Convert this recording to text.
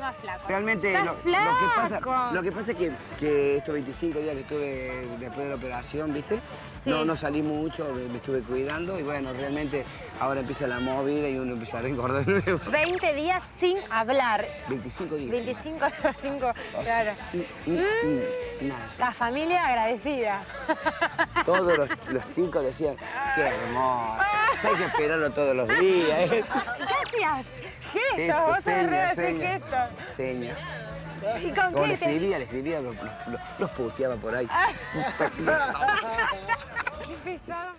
más flaco. Realmente ¡Estás flaco! lo que pasa es que estos 25 días que estuve después de la operación, ¿viste? Sí. No salí mucho, me estuve cuidando y bueno, realmente ahora empieza la movida y uno empieza a engordar de nuevo. 20 días sin hablar. 25 días. 25 de los 5, claro. Nada. La familia agradecida. Todos los chicos decían, qué hermoso. Hay que esperarlo todos los días. ¿Qué hacías? Gestos, vos sos re hacer gestos. Seña. ¿Y con Como qué le escribía, los puteaba por ahí. Qué pesado.